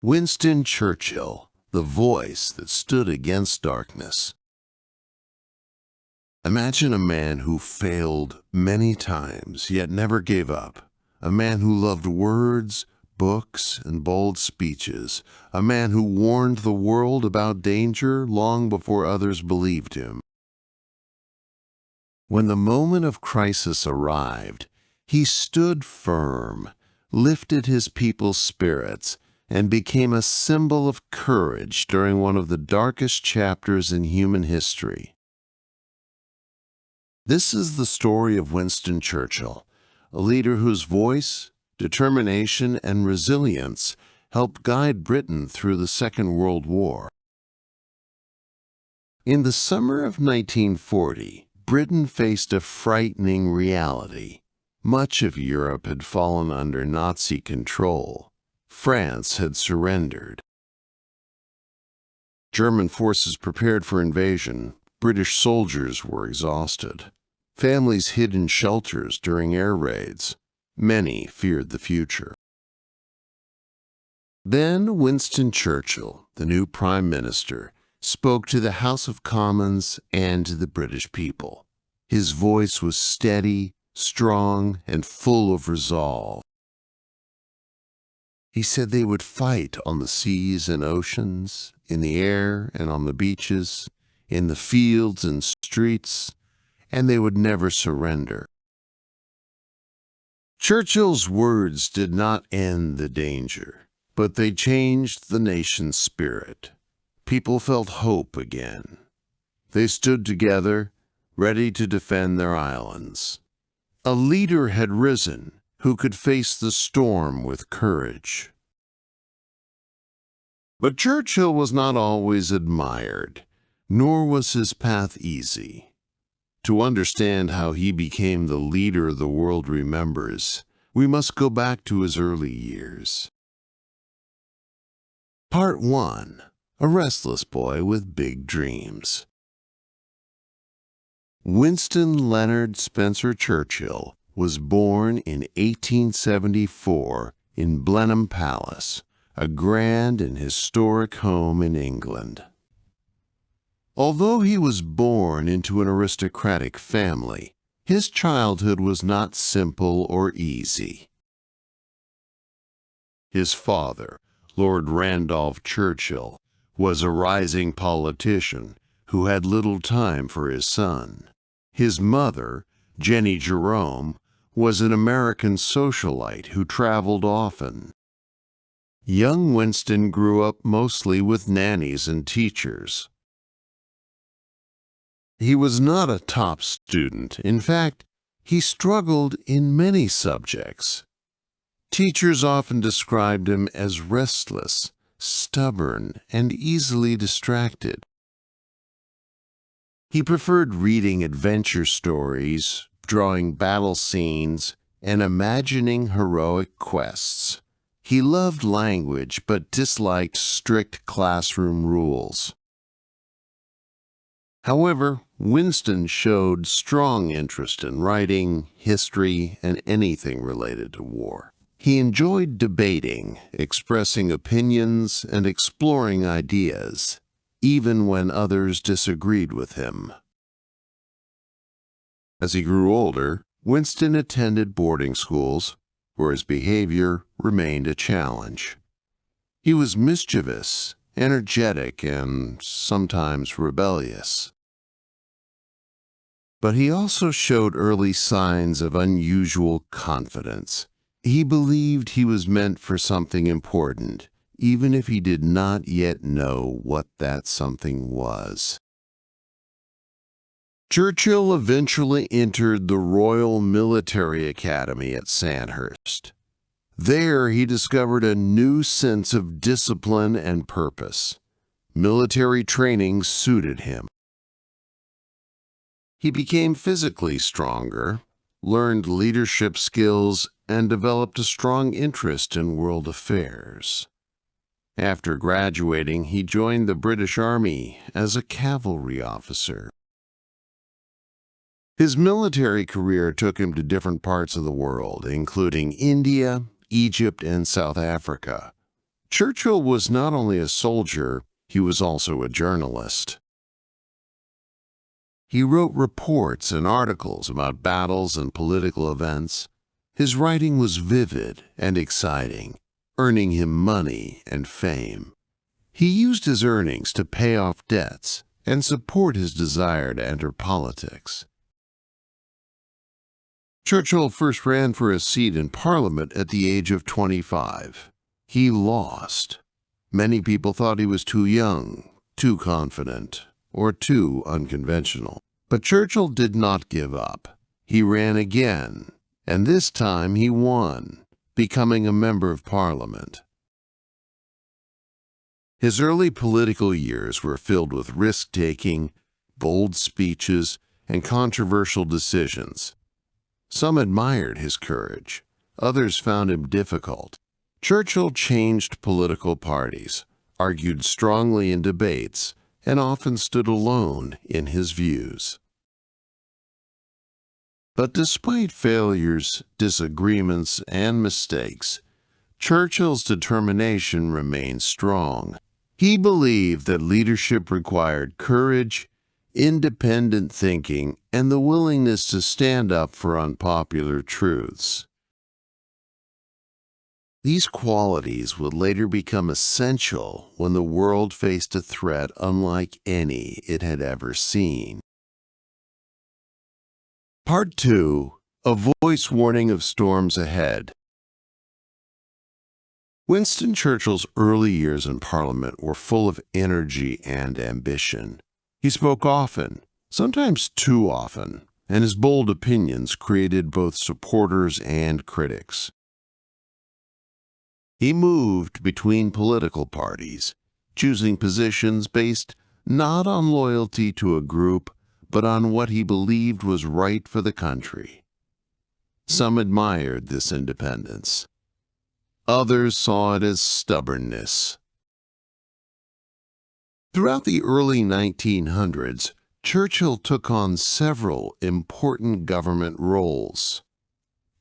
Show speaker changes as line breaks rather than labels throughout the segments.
Winston Churchill, the voice that stood against darkness. Imagine a man who failed many times, yet never gave up. A man who loved words, books, and bold speeches. A man who warned the world about danger long before others believed him. When the moment of crisis arrived, he stood firm, lifted his people's spirits, and became a symbol of courage during one of the darkest chapters in human history. This is the story of Winston Churchill, a leader whose voice, determination, and resilience helped guide Britain through the Second World War. In the summer of 1940, Britain faced a frightening reality. Much of Europe had fallen under Nazi control. France had surrendered. German forces prepared for invasion. British soldiers were exhausted. Families hid in shelters during air raids. Many feared the future. Then Winston Churchill, the new Prime Minister, spoke to the House of Commons and to the British people. His voice was steady, strong, and full of resolve. He said they would fight on the seas and oceans, in the air and on the beaches, in the fields and streets, and they would never surrender. Churchill's words did not end the danger, but they changed the nation's spirit. People felt hope again. They stood together, ready to defend their islands. A leader had risen who could face the storm with courage. But Churchill was not always admired, nor was his path easy. To understand how he became the leader the world remembers, we must go back to his early years. Part 1. A restless boy with big dreams. Winston Leonard Spencer Churchill was born in 1874 in Blenheim Palace, a grand and historic home in England. Although he was born into an aristocratic family, his childhood was not simple or easy. His father, Lord Randolph Churchill, was a rising politician who had little time for his son. His mother, Jenny Jerome, was an American socialite who traveled often. Young Winston grew up mostly with nannies and teachers. He was not a top student. In fact, he struggled in many subjects. Teachers often described him as restless, stubborn, and easily distracted. He preferred reading adventure stories, drawing battle scenes, and imagining heroic quests. He loved language but disliked strict classroom rules. However, Winston showed strong interest in writing, history, and anything related to war. He enjoyed debating, expressing opinions, and exploring ideas, even when others disagreed with him. As he grew older, Winston attended boarding schools, where his behavior remained a challenge. He was mischievous, energetic, and sometimes rebellious. But he also showed early signs of unusual confidence. He believed he was meant for something important, even if he did not yet know what that something was. Churchill eventually entered the Royal Military Academy at Sandhurst. There he discovered a new sense of discipline and purpose. Military training suited him. He became physically stronger, learned leadership skills, and developed a strong interest in world affairs. After graduating, he joined the British Army as a cavalry officer. His military career took him to different parts of the world, including India, Egypt, and South Africa. Churchill was not only a soldier, he was also a journalist. He wrote reports and articles about battles and political events. His writing was vivid and exciting, earning him money and fame. He used his earnings to pay off debts and support his desire to enter politics. Churchill first ran for a seat in Parliament at the age of 25. He lost. Many people thought he was too young, too confident, or too unconventional. But Churchill did not give up. He ran again, and this time he won, becoming a member of Parliament. His early political years were filled with risk-taking, bold speeches, and controversial decisions. Some admired his courage. Others found him difficult. Churchill changed political parties, argued strongly in debates, and often stood alone in his views. But despite failures, disagreements, and mistakes, Churchill's determination remained strong. He believed that leadership required courage, independent thinking, and the willingness to stand up for unpopular truths. These qualities would later become essential when the world faced a threat unlike any it had ever seen. Part 2. A Voice Warning of Storms Ahead. Winston Churchill's early years in Parliament were full of energy and ambition. He spoke often, sometimes too often, and his bold opinions created both supporters and critics. He moved between political parties, choosing positions based not on loyalty to a group, but on what he believed was right for the country. Some admired this independence. Others saw it as stubbornness. Throughout the early 1900s, Churchill took on several important government roles.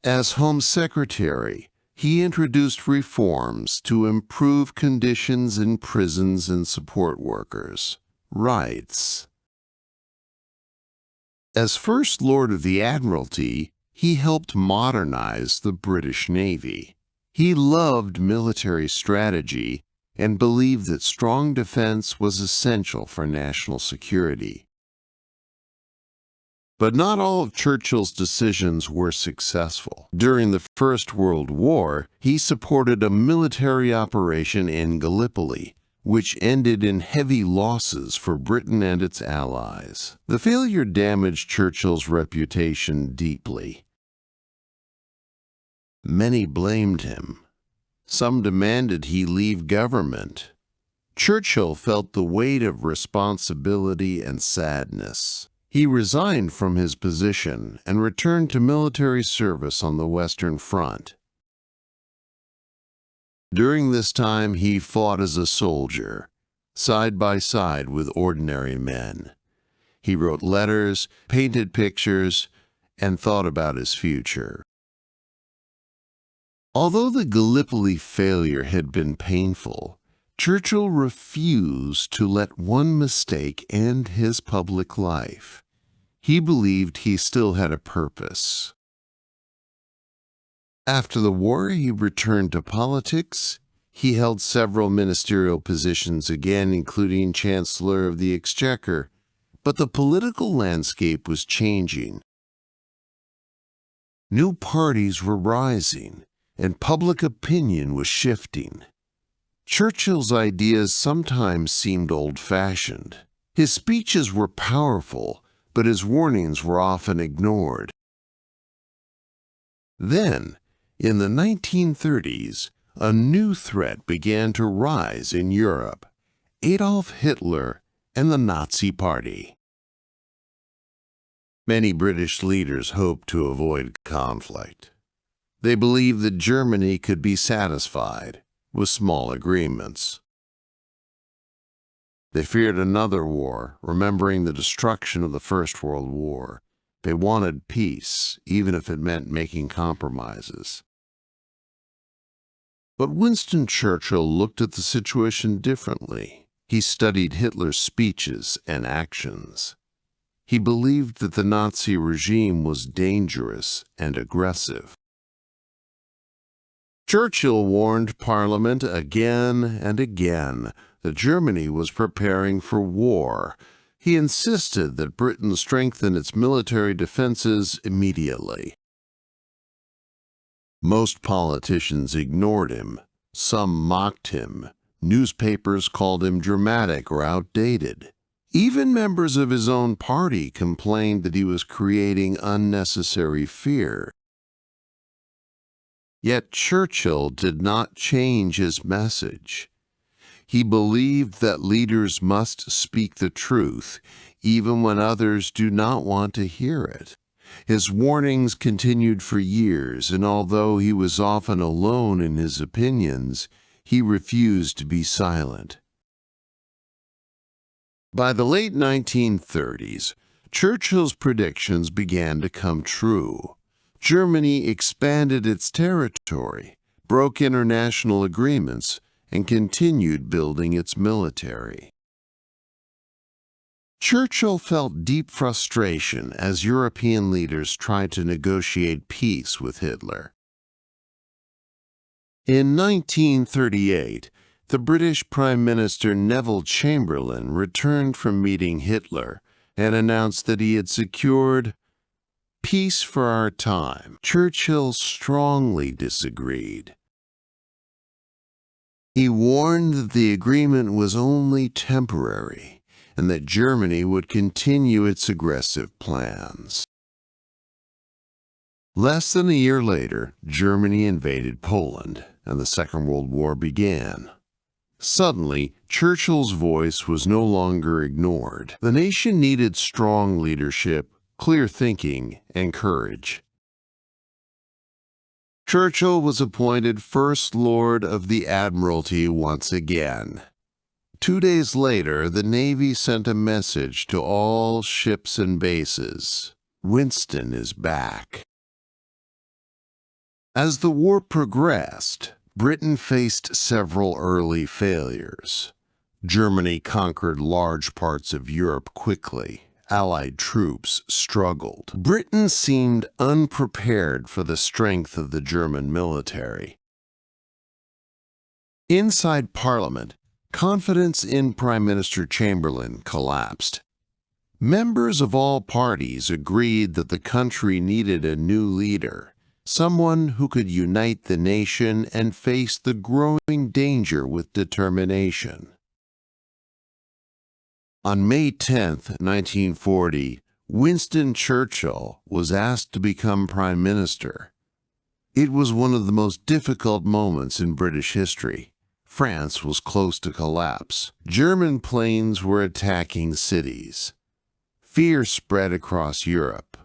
As Home Secretary, he introduced reforms to improve conditions in prisons and support workers' rights. As First Lord of the Admiralty, he helped modernize the British Navy. He loved military strategy and believed that strong defense was essential for national security. But not all of Churchill's decisions were successful. During the First World War, he supported a military operation in Gallipoli, which ended in heavy losses for Britain and its allies. The failure damaged Churchill's reputation deeply. Many blamed him. Some demanded he leave government. Churchill felt the weight of responsibility and sadness. He resigned from his position and returned to military service on the Western Front. During this time, he fought as a soldier, side by side with ordinary men. He wrote letters, painted pictures, and thought about his future. Although the Gallipoli failure had been painful, Churchill refused to let one mistake end his public life. He believed he still had a purpose. After the war, he returned to politics. He held several ministerial positions again, including Chancellor of the Exchequer. But the political landscape was changing. New parties were rising, and public opinion was shifting. Churchill's ideas sometimes seemed old-fashioned. His speeches were powerful, but his warnings were often ignored. Then, in the 1930s, a new threat began to rise in Europe: Adolf Hitler and the Nazi Party. Many British leaders hoped to avoid conflict. They believed that Germany could be satisfied with small agreements. They feared another war, remembering the destruction of the First World War. They wanted peace, even if it meant making compromises. But Winston Churchill looked at the situation differently. He studied Hitler's speeches and actions. He believed that the Nazi regime was dangerous and aggressive. Churchill warned Parliament again and again that Germany was preparing for war. He insisted that Britain strengthen its military defenses immediately. Most politicians ignored him. Some mocked him. Newspapers called him dramatic or outdated. Even members of his own party complained that he was creating unnecessary fear. Yet Churchill did not change his message. He believed that leaders must speak the truth, even when others do not want to hear it. His warnings continued for years, and although he was often alone in his opinions, he refused to be silent. By the late 1930s, Churchill's predictions began to come true. Germany expanded its territory, broke international agreements, and continued building its military. Churchill felt deep frustration as European leaders tried to negotiate peace with Hitler. In 1938, the British Prime Minister Neville Chamberlain returned from meeting Hitler and announced that he had secured peace for our time. Churchill strongly disagreed. He warned that the agreement was only temporary and that Germany would continue its aggressive plans. Less than a year later, Germany invaded Poland, and the Second World War began. Suddenly, Churchill's voice was no longer ignored. The nation needed strong leadership, clear thinking, and courage. Churchill was appointed First Lord of the Admiralty once again. 2 days later, the Navy sent a message to all ships and bases. Winston is back. As the war progressed, Britain faced several early failures. Germany conquered large parts of Europe quickly. Allied troops struggled. Britain seemed unprepared for the strength of the German military. Inside Parliament, confidence in Prime Minister Chamberlain collapsed. Members of all parties agreed that the country needed a new leader, someone who could unite the nation and face the growing danger with determination. On May 10, 1940, Winston Churchill was asked to become Prime Minister. It was one of the most difficult moments in British history. France was close to collapse. German planes were attacking cities. Fear spread across Europe.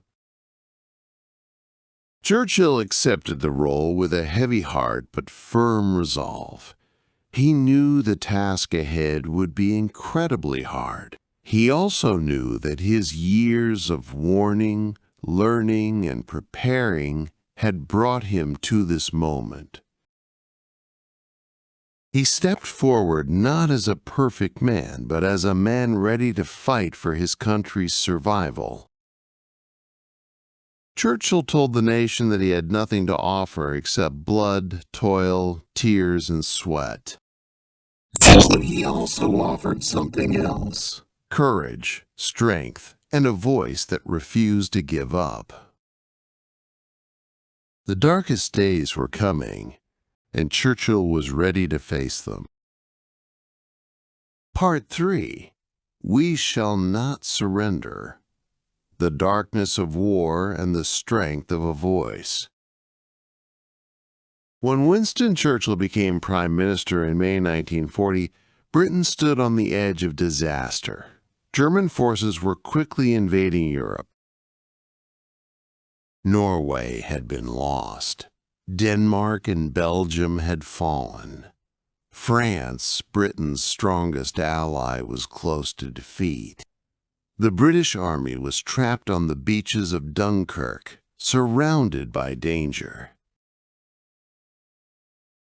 Churchill accepted the role with a heavy heart but firm resolve. He knew the task ahead would be incredibly hard. He also knew that his years of warning, learning, and preparing had brought him to this moment. He stepped forward not as a perfect man, but as a man ready to fight for his country's survival. Churchill told the nation that he had nothing to offer except blood, toil, tears, and sweat. But he also offered something else: courage, strength, and a voice that refused to give up. The darkest days were coming, and Churchill was ready to face them. Part 3. We Shall Not Surrender. The Darkness of War and the Strength of a Voice. When Winston Churchill became Prime Minister in May 1940, Britain stood on the edge of disaster. German forces were quickly invading Europe. Norway had been lost. Denmark and Belgium had fallen. France, Britain's strongest ally, was close to defeat. The British Army was trapped on the beaches of Dunkirk, surrounded by danger.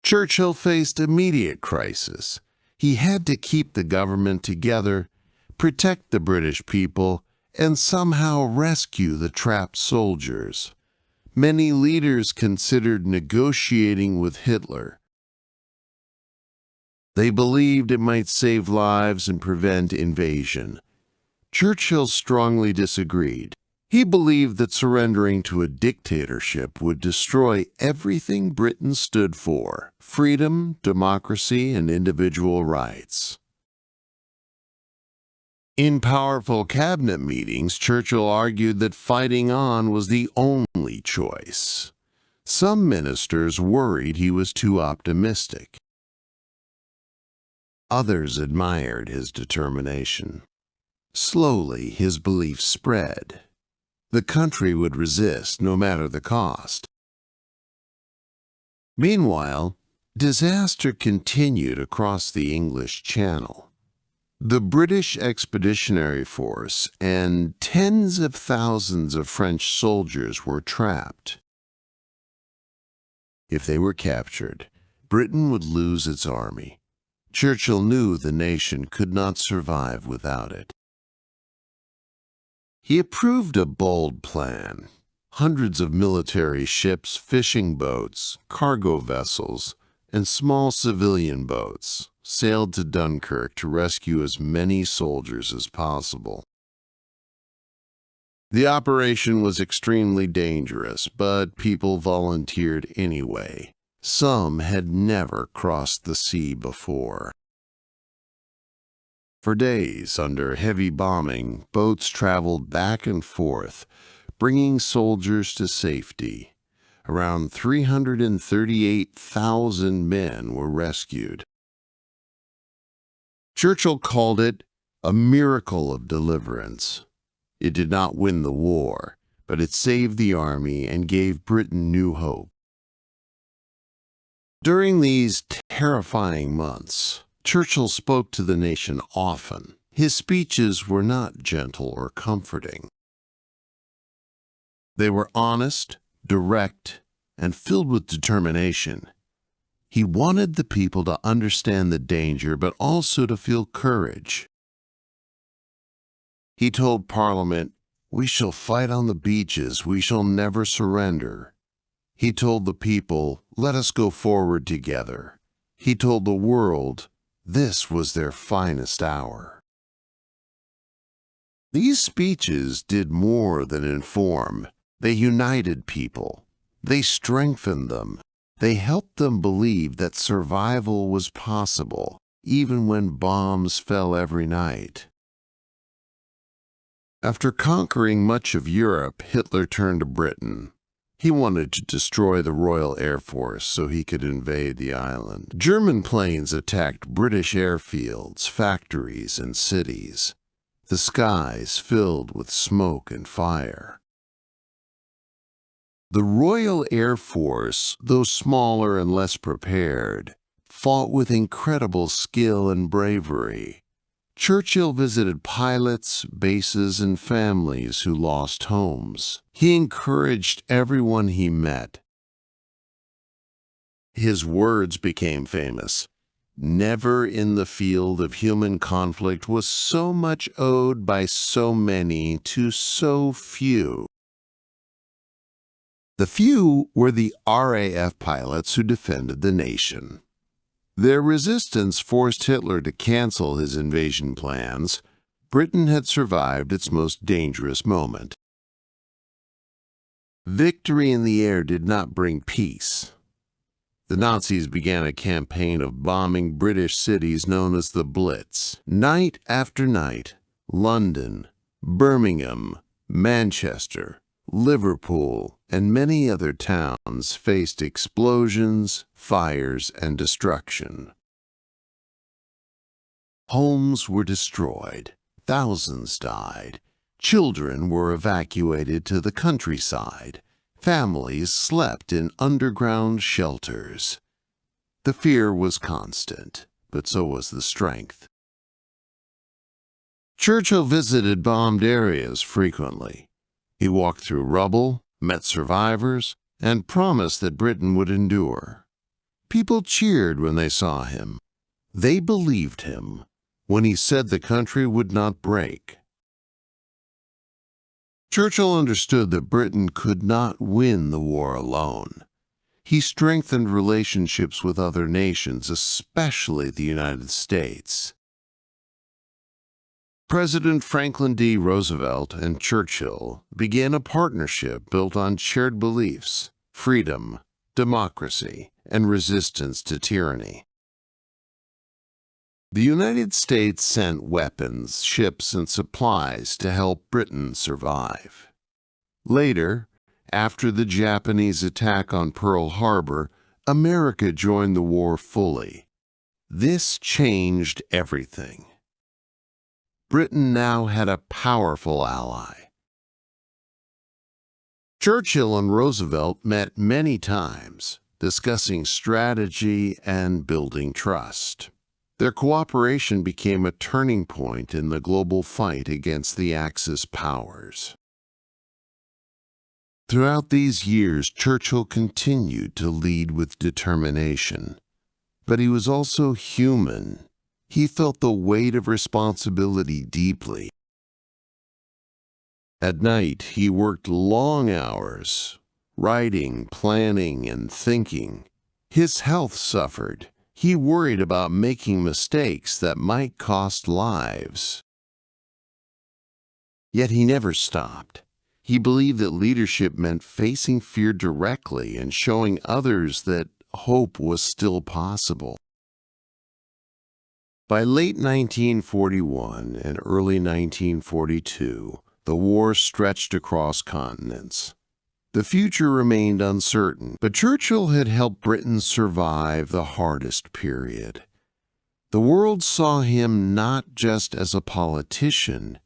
Churchill faced immediate crisis. He had to keep the government together, protect the British people, and somehow rescue the trapped soldiers. Many leaders considered negotiating with Hitler. They believed it might save lives and prevent invasion. Churchill strongly disagreed. He believed that surrendering to a dictatorship would destroy everything Britain stood for: freedom, democracy, and individual rights. In powerful cabinet meetings, Churchill argued that fighting on was the only choice. Some ministers worried he was too optimistic. Others admired his determination. Slowly, his belief spread. The country would resist no matter the cost. Meanwhile, disaster continued across the English Channel. The British Expeditionary Force and tens of thousands of French soldiers were trapped. If they were captured, Britain would lose its army. Churchill knew the nation could not survive without it. He approved a bold plan. Hundreds of military ships, fishing boats, cargo vessels, and small civilian boats sailed to Dunkirk to rescue as many soldiers as possible. The operation was extremely dangerous, but people volunteered anyway. Some had never crossed the sea before. For days, under heavy bombing, boats traveled back and forth, bringing soldiers to safety. Around 338,000 men were rescued. Churchill called it a miracle of deliverance. It did not win the war, but it saved the army and gave Britain new hope. During these terrifying months, Churchill spoke to the nation often. His speeches were not gentle or comforting. They were honest, direct, and filled with determination. He wanted the people to understand the danger, but also to feel courage. He told Parliament, "We shall fight on the beaches, we shall never surrender." He told the people, "Let us go forward together." He told the world, this was their finest hour. These speeches did more than inform. They united people. They strengthened them. They helped them believe that survival was possible, even when bombs fell every night. After conquering much of Europe, Hitler turned to Britain. He wanted to destroy the Royal Air Force so he could invade the island. German planes attacked British airfields, factories, and cities. The skies filled with smoke and fire. The Royal Air Force, though smaller and less prepared, fought with incredible skill and bravery. Churchill visited pilots, bases, and families who lost homes. He encouraged everyone he met. His words became famous. Never in the field of human conflict was so much owed by so many to so few. The few were the RAF pilots who defended the nation. Their resistance forced Hitler to cancel his invasion plans. Britain had survived its most dangerous moment. Victory in the air did not bring peace. The Nazis began a campaign of bombing British cities known as the Blitz. Night after night, London, Birmingham, Manchester, Liverpool, and many other towns faced explosions, fires, and destruction. Homes were destroyed. Thousands died. Children were evacuated to the countryside. Families slept in underground shelters. The fear was constant, but so was the strength. Churchill visited bombed areas frequently. He walked through rubble, met survivors, and promised that Britain would endure. People cheered when they saw him. They believed him when he said the country would not break. Churchill understood that Britain could not win the war alone. He strengthened relationships with other nations, especially the United States. President Franklin D. Roosevelt and Churchill began a partnership built on shared beliefs, freedom, democracy, and resistance to tyranny. The United States sent weapons, ships, and supplies to help Britain survive. Later, after the Japanese attack on Pearl Harbor, America joined the war fully. This changed everything. Britain now had a powerful ally. Churchill and Roosevelt met many times, discussing strategy and building trust. Their cooperation became a turning point in the global fight against the Axis powers. Throughout these years, Churchill continued to lead with determination, but he was also human. He felt the weight of responsibility deeply. At night, he worked long hours, writing, planning, and thinking. His health suffered. He worried about making mistakes that might cost lives. Yet he never stopped. He believed that leadership meant facing fear directly and showing others that hope was still possible. By late 1941 and early 1942, the war stretched across continents. The future remained uncertain, but Churchill had helped Britain survive the hardest period. The world saw him not just as a politician,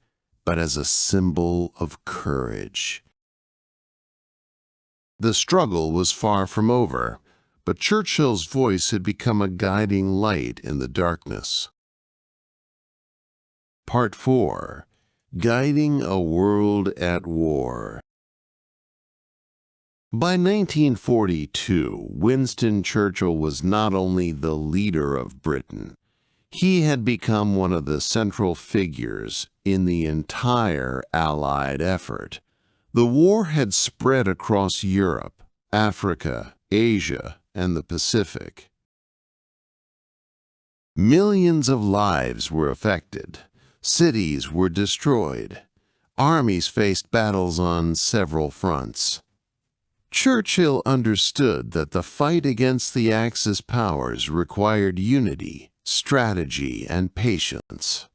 but as a symbol of courage. The struggle was far from over, but Churchill's voice had become a guiding light in the darkness. Part 4. Guiding a World at War. By 1942, Winston Churchill was not only the leader of Britain, he had become one of the central figures in the entire Allied effort. The war had spread across Europe, Africa, Asia, and the Pacific. Millions of lives were affected. Cities were destroyed. Armies faced battles on several fronts. Churchill understood that the fight against the Axis powers required unity, strategy, and patience.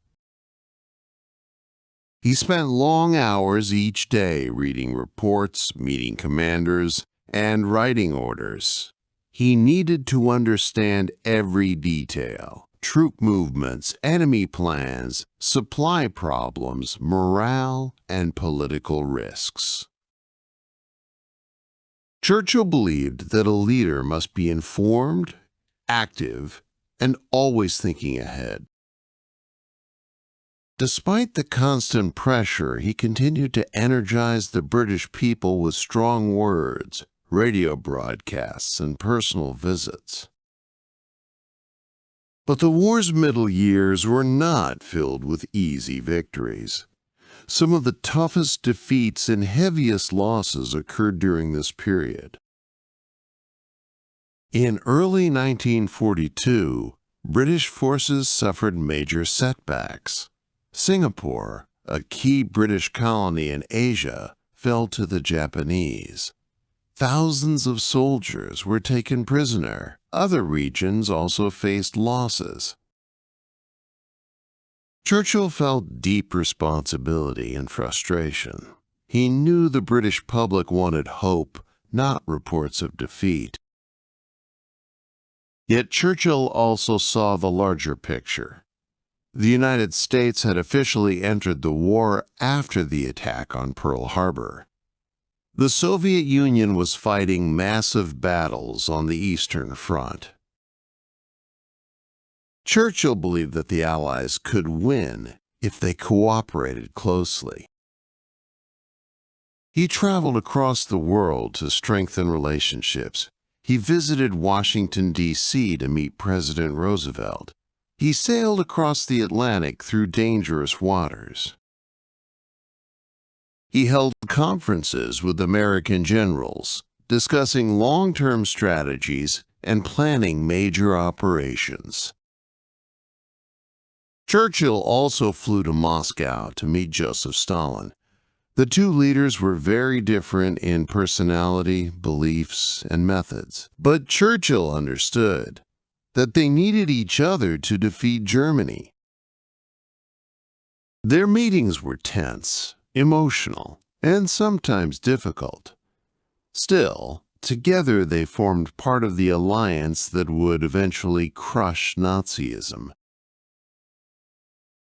He spent long hours each day reading reports, meeting commanders, and writing orders. He needed to understand every detail: troop movements, enemy plans, supply problems, morale, and political risks. Churchill believed that a leader must be informed, active, and always thinking ahead. Despite the constant pressure, he continued to energize the British people with strong words, radio broadcasts, and personal visits. But the war's middle years were not filled with easy victories. Some of the toughest defeats and heaviest losses occurred during this period. In early 1942, British forces suffered major setbacks. Singapore, a key British colony in Asia, fell to the Japanese. Thousands of soldiers were taken prisoner. Other regions also faced losses. Churchill felt deep responsibility and frustration. He knew the British public wanted hope, not reports of defeat. Yet Churchill also saw the larger picture. The United States had officially entered the war after the attack on Pearl Harbor. The Soviet Union was fighting massive battles on the Eastern Front. Churchill believed that the Allies could win if they cooperated closely. He traveled across the world to strengthen relationships. He visited Washington, D.C. to meet President Roosevelt. He sailed across the Atlantic through dangerous waters. He held conferences with American generals, discussing long-term strategies and planning major operations. Churchill also flew to Moscow to meet Joseph Stalin. The two leaders were very different in personality, beliefs, and methods. But Churchill understood that they needed each other to defeat Germany. Their meetings were tense, emotional, and sometimes difficult. Still, together they formed part of the alliance that would eventually crush Nazism.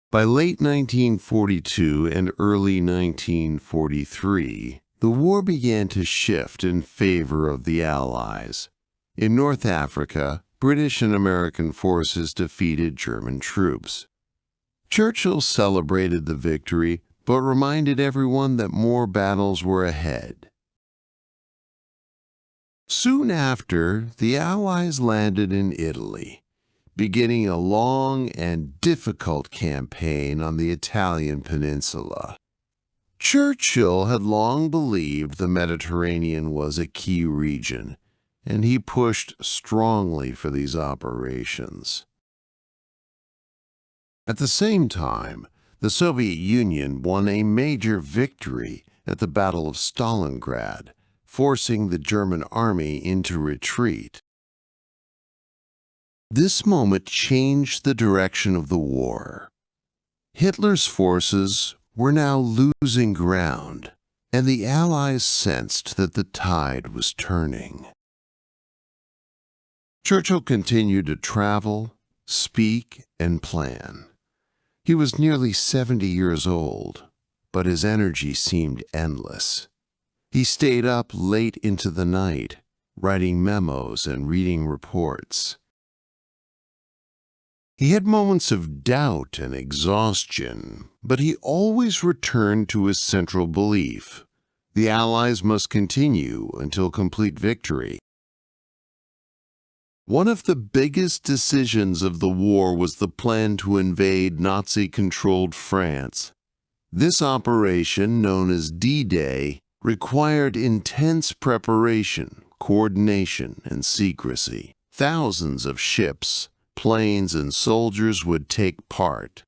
By late 1942 and early 1943, the war began to shift in favor of the Allies. In North Africa, British and American forces defeated German troops. Churchill celebrated the victory, but reminded everyone that more battles were ahead. Soon after, the Allies landed in Italy, beginning a long and difficult campaign on the Italian peninsula. Churchill had long believed the Mediterranean was a key region, and he pushed strongly for these operations. At the same time, the Soviet Union won a major victory at the Battle of Stalingrad, forcing the German army into retreat. This moment changed the direction of the war. Hitler's forces were now losing ground, and the Allies sensed that the tide was turning. Churchill continued to travel, speak, and plan. He was nearly 70 years old, but his energy seemed endless. He stayed up late into the night, writing memos and reading reports. He had moments of doubt and exhaustion, but he always returned to his central belief: the Allies must continue until complete victory. One of the biggest decisions of the war was the plan to invade Nazi-controlled France. This operation, known as D-Day, required intense preparation, coordination, and secrecy. Thousands of ships, planes, and soldiers would take part.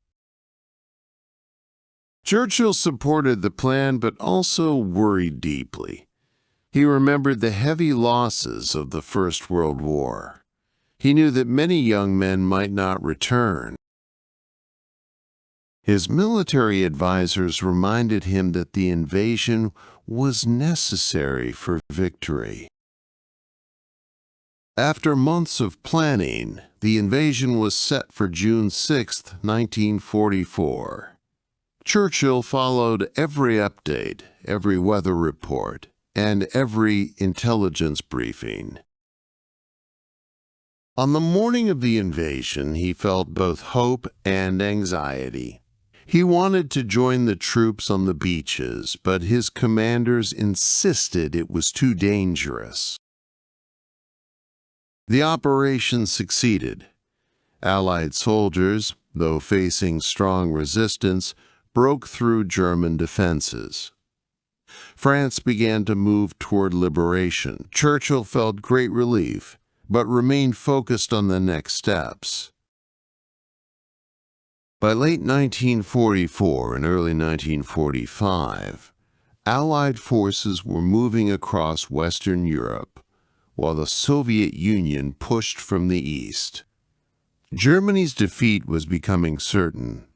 Churchill supported the plan but also worried deeply. He remembered the heavy losses of the First World War. He knew that many young men might not return. His military advisors reminded him that the invasion was necessary for victory. After months of planning, the invasion was set for June 6, 1944. Churchill followed every update, every weather report, and every intelligence briefing. On the morning of the invasion, he felt both hope and anxiety. He wanted to join the troops on the beaches, but his commanders insisted it was too dangerous. The operation succeeded. Allied soldiers, though facing strong resistance, broke through German defenses. France began to move toward liberation. Churchill felt great relief, but remained focused on the next steps. By late 1944 and early 1945, Allied forces were moving across Western Europe, while the Soviet Union pushed from the east. Germany's defeat was becoming certain.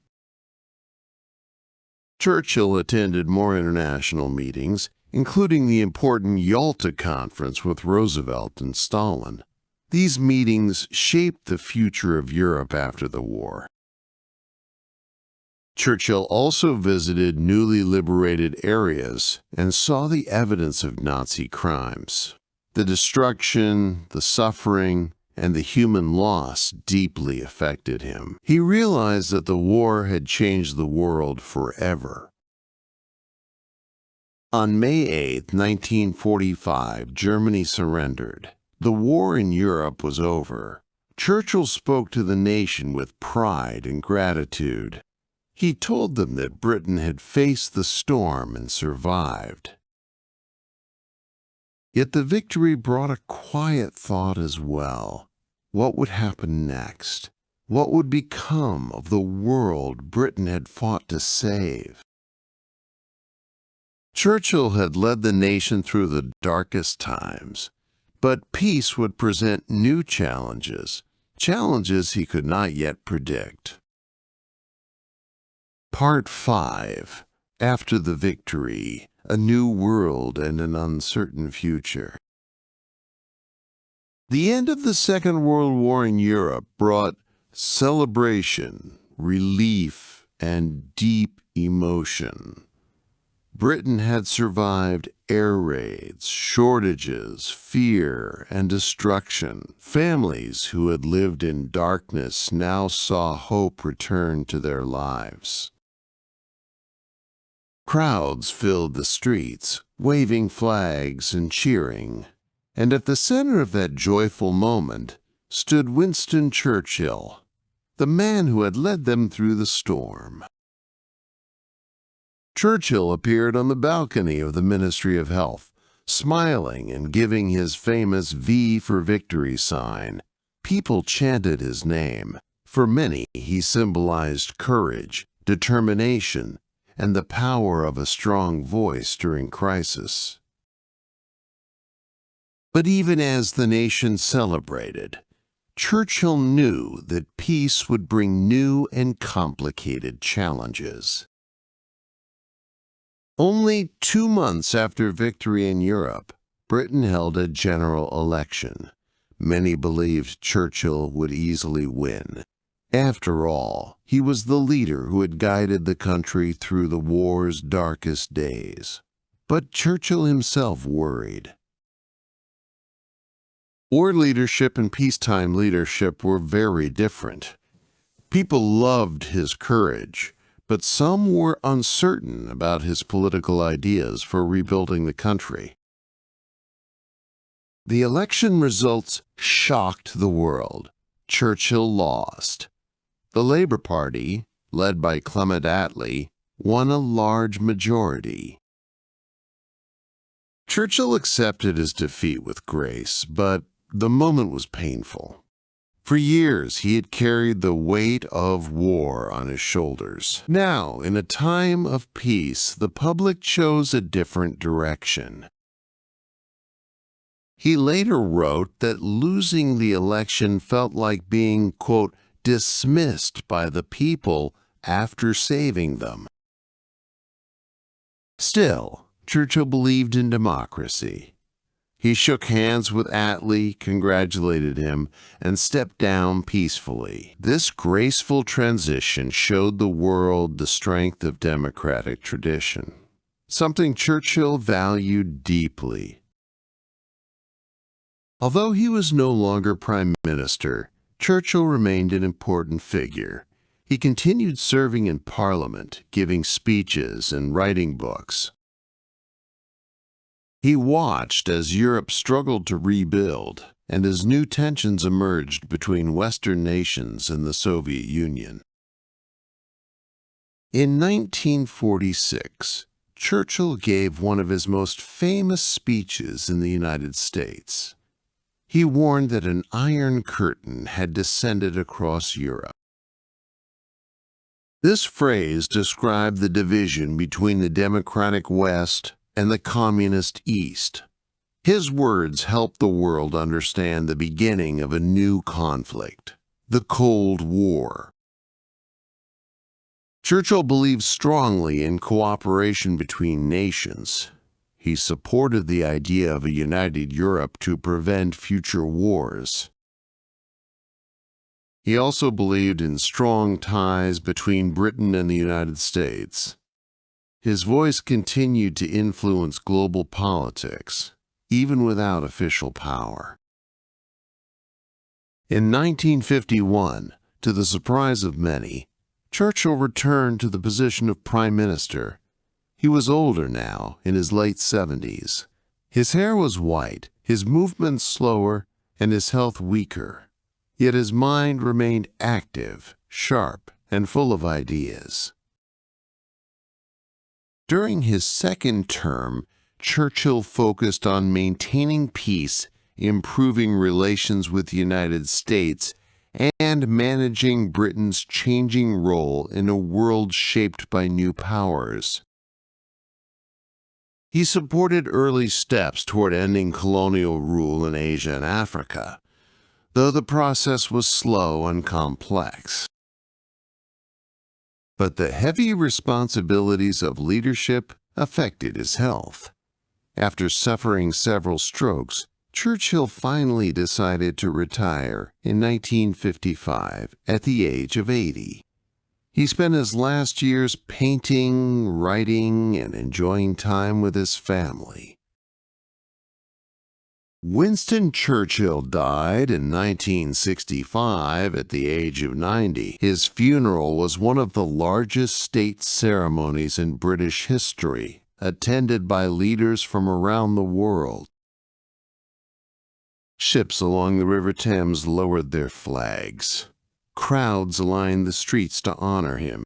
Churchill attended more international meetings, including the important Yalta Conference with Roosevelt and Stalin. These meetings shaped the future of Europe after the war. Churchill also visited newly liberated areas and saw the evidence of Nazi crimes. The destruction, the suffering, and the human loss deeply affected him. He realized that the war had changed the world forever. On May 8, 1945, Germany surrendered. The war in Europe was over. Churchill spoke to the nation with pride and gratitude. He told them that Britain had faced the storm and survived. Yet the victory brought a quiet thought as well. What would happen next? What would become of the world Britain had fought to save? Churchill had led the nation through the darkest times, but peace would present new challenges, challenges he could not yet predict. Part 5. After the Victory, a New World and an Uncertain Future. The end of the Second World War in Europe brought celebration, relief, and deep emotion. Britain had survived air raids, shortages, fear, and destruction. Families who had lived in darkness now saw hope return to their lives. Crowds filled the streets, waving flags and cheering, and at the center of that joyful moment stood Winston Churchill, the man who had led them through the storm. Churchill appeared on the balcony of the Ministry of Health, smiling and giving his famous V for Victory sign. People chanted his name. For many, he symbolized courage, determination, and the power of a strong voice during crisis. But even as the nation celebrated, Churchill knew that peace would bring new and complicated challenges. Only 2 months after victory in Europe, Britain held a general election. Many believed Churchill would easily win. After all, he was the leader who had guided the country through the war's darkest days. But Churchill himself worried. War leadership and peacetime leadership were very different. People loved his courage, but some were uncertain about his political ideas for rebuilding the country. The election results shocked the world. Churchill lost. The Labour Party, led by Clement Attlee, won a large majority. Churchill accepted his defeat with grace, but the moment was painful. For years, he had carried the weight of war on his shoulders. Now, in a time of peace, the public chose a different direction. He later wrote that losing the election felt like being, quote, dismissed by the people after saving them. Still, Churchill believed in democracy. He shook hands with Attlee, congratulated him, and stepped down peacefully. This graceful transition showed the world the strength of democratic tradition, something Churchill valued deeply. Although he was no longer Prime Minister, Churchill remained an important figure. He continued serving in Parliament, giving speeches and writing books. He watched as Europe struggled to rebuild, and as new tensions emerged between Western nations and the Soviet Union. In 1946, Churchill gave one of his most famous speeches in the United States. He warned that an iron curtain had descended across Europe. This phrase described the division between the democratic West and the communist East. His words helped the world understand the beginning of a new conflict, the Cold War. Churchill believed strongly in cooperation between nations. He supported the idea of a united Europe to prevent future wars. He also believed in strong ties between Britain and the United States. His voice continued to influence global politics, even without official power. In 1951, to the surprise of many, Churchill returned to the position of Prime Minister. He was older now, in his late 70s. His hair was white, his movements slower and his health weaker. Yet his mind remained active, sharp, and full of ideas. During his second term, Churchill focused on maintaining peace, improving relations with the United States, and managing Britain's changing role in a world shaped by new powers. He supported early steps toward ending colonial rule in Asia and Africa, though the process was slow and complex. But the heavy responsibilities of leadership affected his health. After suffering several strokes, Churchill finally decided to retire in 1955 at the age of 80. He spent his last years painting, writing, and enjoying time with his family. Winston Churchill died in 1965 at the age of 90. His funeral was one of the largest state ceremonies in British history, attended by leaders from around the world. Ships along the River Thames lowered their flags. Crowds lined the streets to honor him.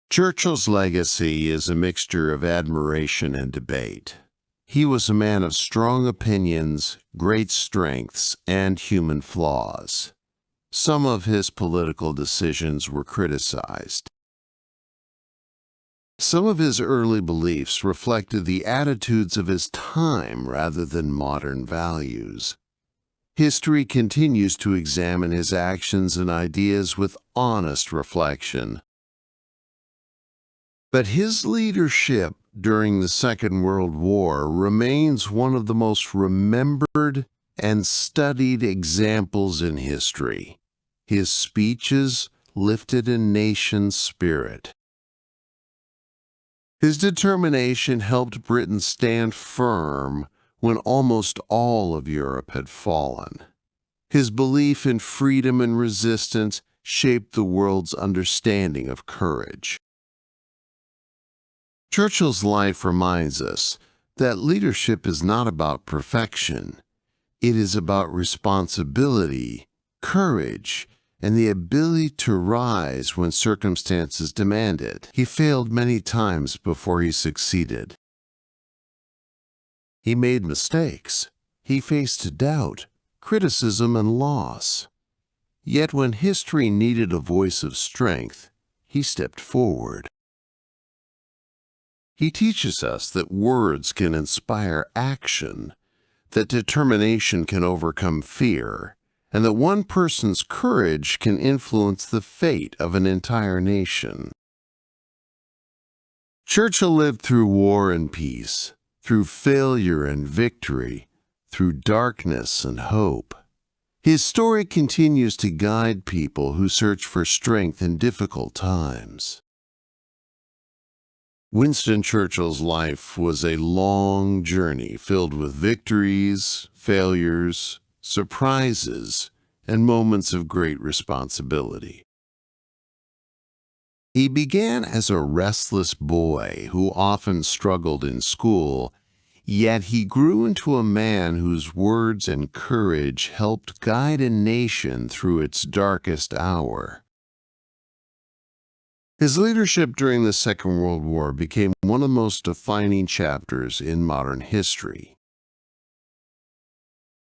Churchill's legacy is a mixture of admiration and debate. He was a man of strong opinions, great strengths, and human flaws. Some of his political decisions were criticized. Some of his early beliefs reflected the attitudes of his time rather than modern values. History continues to examine his actions and ideas with honest reflection. But his leadership during the Second World War remains one of the most remembered and studied examples in history. His speeches lifted a nation's spirit. His determination helped Britain stand firm when almost all of Europe had fallen. His belief in freedom and resistance shaped the world's understanding of courage. Churchill's life reminds us that leadership is not about perfection. It is about responsibility, courage, and the ability to rise when circumstances demand it. He failed many times before he succeeded. He made mistakes. He faced doubt, criticism, and loss. Yet when history needed a voice of strength, he stepped forward. He teaches us that words can inspire action, that determination can overcome fear, and that one person's courage can influence the fate of an entire nation. Churchill lived through war and peace, through failure and victory, through darkness and hope. His story continues to guide people who search for strength in difficult times. Winston Churchill's life was a long journey filled with victories, failures, surprises, and moments of great responsibility. He began as a restless boy who often struggled in school, yet he grew into a man whose words and courage helped guide a nation through its darkest hour. His leadership during the Second World War became one of the most defining chapters in modern history.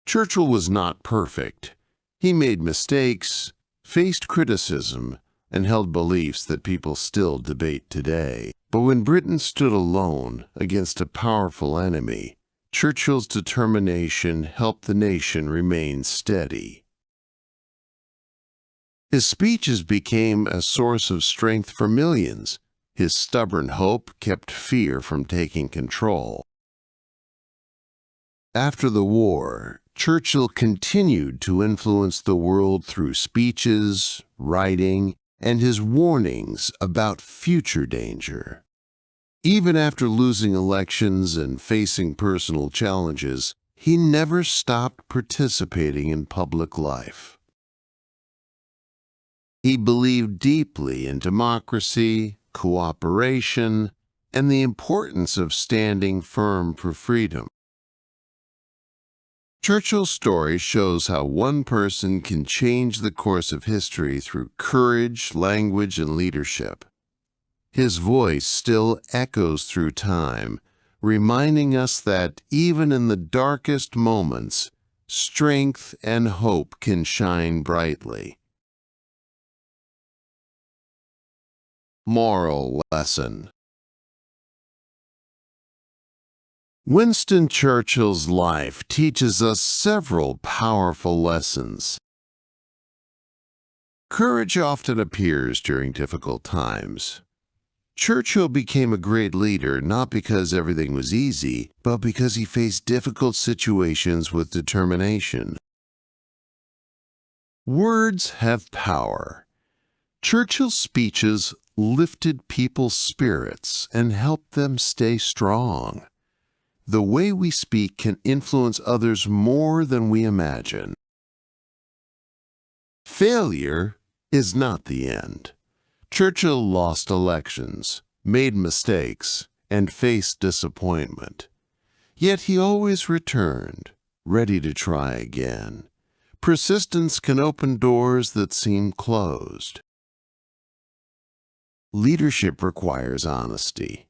Churchill was not perfect. He made mistakes, faced criticism, and held beliefs that people still debate today. But when Britain stood alone against a powerful enemy, Churchill's determination helped the nation remain steady. His speeches became a source of strength for millions. His stubborn hope kept fear from taking control. After the war, Churchill continued to influence the world through speeches, writing, and his warnings about future danger. Even after losing elections and facing personal challenges, he never stopped participating in public life. He believed deeply in democracy, cooperation, and the importance of standing firm for freedom. Churchill's story shows how one person can change the course of history through courage, language, and leadership. His voice still echoes through time, reminding us that even in the darkest moments, strength and hope can shine brightly. Moral lesson. Winston Churchill's life teaches us several powerful lessons. Courage often appears during difficult times. Churchill became a great leader not because everything was easy, but because he faced difficult situations with determination. Words have power. Churchill's speeches lifted people's spirits and helped them stay strong. The way we speak can influence others more than we imagine. Failure is not the end. Churchill lost elections, made mistakes, and faced disappointment. Yet he always returned, ready to try again. Persistence can open doors that seem closed. Leadership requires honesty.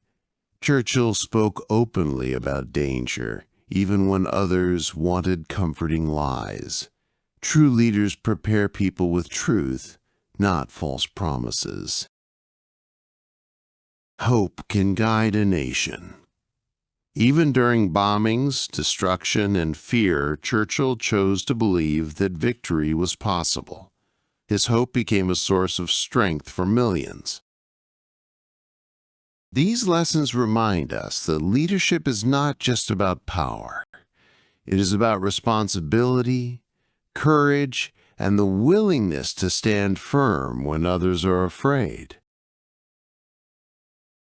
Churchill spoke openly about danger, even when others wanted comforting lies. True leaders prepare people with truth, not false promises. Hope can guide a nation. Even during bombings, destruction, and fear, Churchill chose to believe that victory was possible. His hope became a source of strength for millions. These lessons remind us that leadership is not just about power. It is about responsibility, courage, and the willingness to stand firm when others are afraid.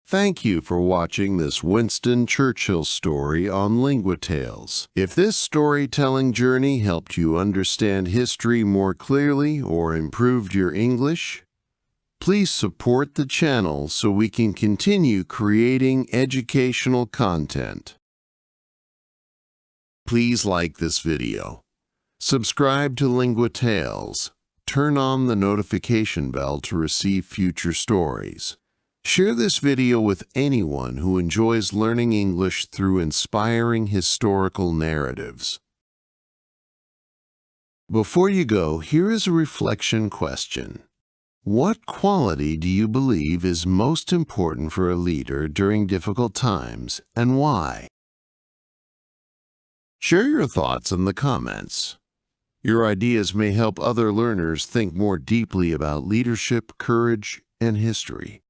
Thank you for watching this Winston Churchill story on LinguaTales. If this storytelling journey helped you understand history more clearly or improved your English, please support the channel so we can continue creating educational content. Please like this video. Subscribe to LinguaTales. Turn on the notification bell to receive future stories. Share this video with anyone who enjoys learning English through inspiring historical narratives. Before you go, here is a reflection question. What quality do you believe is most important for a leader during difficult times, and why? Share your thoughts in the comments. Your ideas may help other learners think more deeply about leadership, courage, and history.